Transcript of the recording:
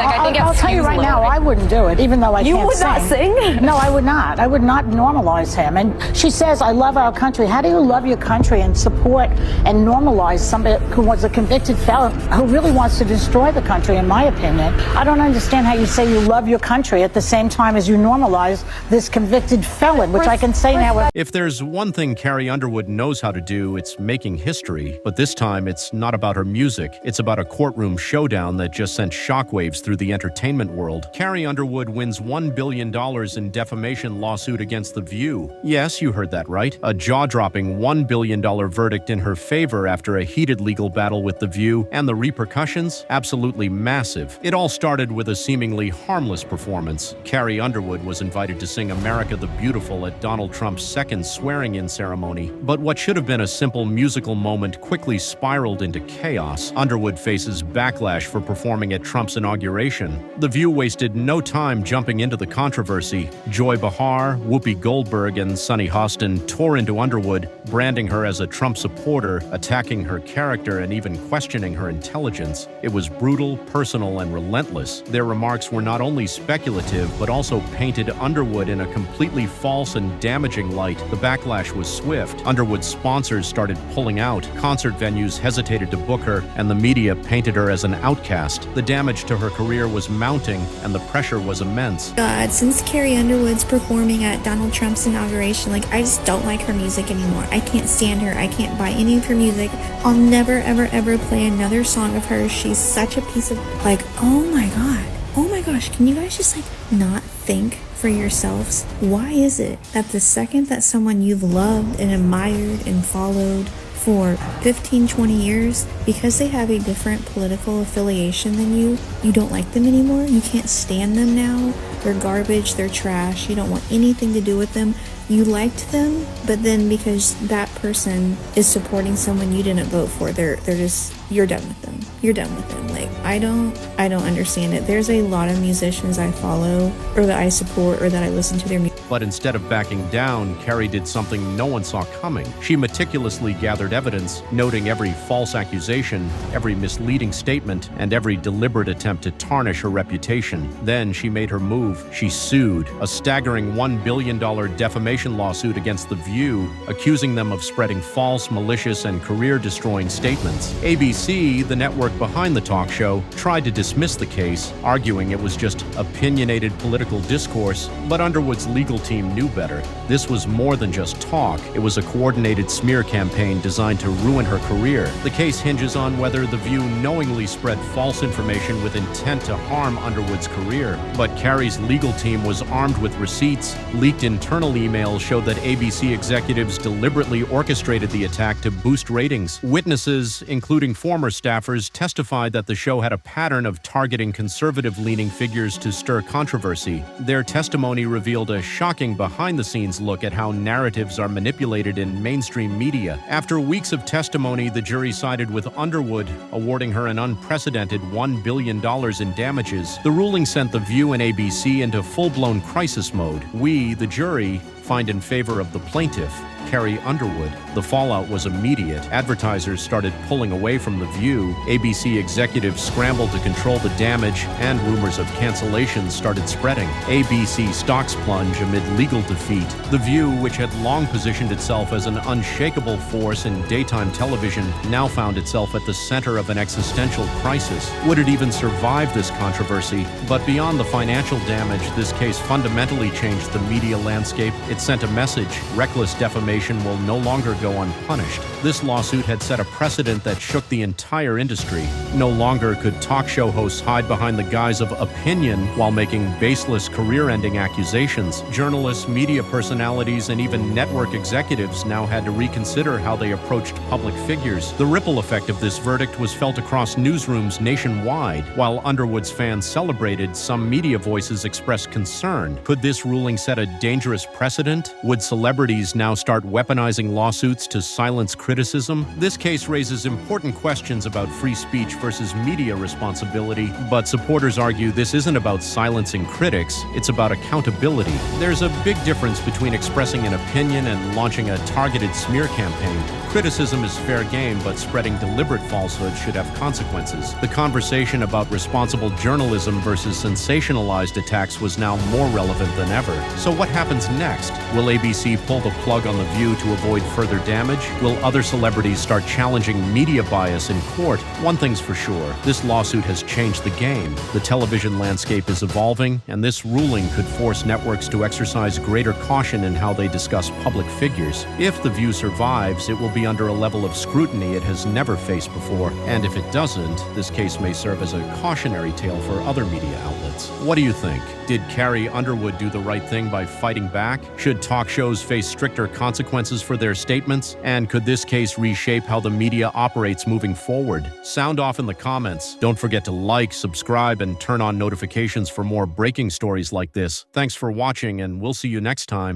music. I think I'll tell you right now, I wouldn't do it, even though I You can't would not sing? No, I would not. I would not normalize him. And she says, I love our country. How do you love your country and support and normalize somebody who was a convicted felon who really wants to destroy the country, in my opinion? I don't understand how you say you love your country at the same time as you normalize this convicted felon, which I can say now. If there's one thing Carrie Underwood knows how to do, it's making history. But this time, it's not about her music. It's about a courtroom showdown that just sent shockwaves through the entertainment world. Carrie Underwood wins $1 billion in defamation lawsuit against The View. Yes, you heard that right. A jaw-dropping $1 billion verdict in her favor after a heated legal battle with The View, and the repercussions? Absolutely massive. It all started with a seemingly harmless performance. Carrie Underwood was invited to sing America the Beautiful at Donald Trump's second swearing-in ceremony. But what should have been a simple musical moment quickly spiraled into chaos. Underwood faces backlash for performing at Trump's inauguration. The View wasted no time jumping into the controversy. Joy Behar, Whoopi Goldberg, and Sonny Hostin tore into Underwood, branding her as a Trump supporter, attacking her character, and even questioning her intelligence. It was brutal, personal, and relentless. Their remarks were not only speculative, but also painted Underwood in a completely false and damaging light. The backlash was swift. Underwood's sponsors started pulling out. Concert venues hesitated to book her, and the media painted her as an outcast. The damage to her career was mounting, and the pressure was immense. God, since Carrie Underwood's performing at Donald Trump's inauguration, I just don't like her music anymore. I can't stand her. I can't buy any of her music. I'll never, ever, ever play another song of hers. She's such a piece of, oh my God. Oh my gosh, can you guys just not think for yourselves? Why is it that the second that someone you've loved and admired and followed for 15, 20 years, because they have a different political affiliation than you don't like them anymore? You can't stand them now. They're garbage, they're trash, you don't want anything to do with them. You liked them, but then because that person is supporting someone you didn't vote for, they're just, you're done with them. You're done with them. I don't understand it. There's a lot of musicians I follow, or that I support, or that I listen to their music. But instead of backing down, Carrie did something no one saw coming. She meticulously gathered evidence, noting every false accusation, every misleading statement, and every deliberate attempt to tarnish her reputation. Then she made her move. She sued, a staggering $1 billion defamation lawsuit against The View, accusing them of spreading false, malicious, and career-destroying statements. ABC, the network behind the talk show, tried to dismiss the case, arguing it was just opinionated political discourse, but Underwood's legal team knew better. This was more than just talk. It was a coordinated smear campaign designed to ruin her career. The case hinges on whether The View knowingly spread false information with intent to harm Underwood's career. But Carrie's legal team was armed with receipts. Leaked internal emails showed that ABC executives deliberately orchestrated the attack to boost ratings. Witnesses, including former staffers, testified that the show had a pattern of targeting conservative-leaning figures to stir controversy. Their testimony revealed a shocking behind-the-scenes look at how narratives are manipulated in mainstream media. After weeks of testimony, the jury sided with Underwood, awarding her an unprecedented $1 billion in damages. The ruling sent The View and ABC into full-blown crisis mode. We, the jury, find in favor of the plaintiff, Carrie Underwood. The fallout was immediate. Advertisers started pulling away from The View. ABC executives scrambled to control the damage, and rumors of cancellations started spreading. ABC stocks plunge amid legal defeat. The View, which had long positioned itself as an unshakable force in daytime television, now found itself at the center of an existential crisis. Would it even survive this controversy? But beyond the financial damage, this case fundamentally changed the media landscape. It sent a message: reckless defamation will no longer go unpunished. This lawsuit had set a precedent that shook the entire industry. No longer could talk show hosts hide behind the guise of opinion while making baseless career-ending accusations. Journalists, media personalities, and even network executives now had to reconsider how they approached public figures. The ripple effect of this verdict was felt across newsrooms nationwide. While Underwood's fans celebrated, some media voices expressed concern. Could this ruling set a dangerous precedent? Would celebrities now start start weaponizing lawsuits to silence criticism? This case raises important questions about free speech versus media responsibility, but supporters argue this isn't about silencing critics, it's about accountability. There's a big difference between expressing an opinion and launching a targeted smear campaign. Criticism is fair game, but spreading deliberate falsehood should have consequences. The conversation about responsible journalism versus sensationalized attacks was now more relevant than ever. So what happens next? Will ABC pull the plug on The View to avoid further damage? Will other celebrities start challenging media bias in court? One thing's for sure, this lawsuit has changed the game. The television landscape is evolving, and this ruling could force networks to exercise greater caution in how they discuss public figures. If The View survives, it will be under a level of scrutiny it has never faced before, and if it doesn't, this case may serve as a cautionary tale for other media outlets. What do you think? Did Carrie Underwood do the right thing by fighting back? Should talk shows face stricter consequences for their statements? And could this case reshape how the media operates moving forward? Sound off in the comments. Don't forget to like, subscribe, and turn on notifications for more breaking stories like this. Thanks for watching, and we'll see you next time.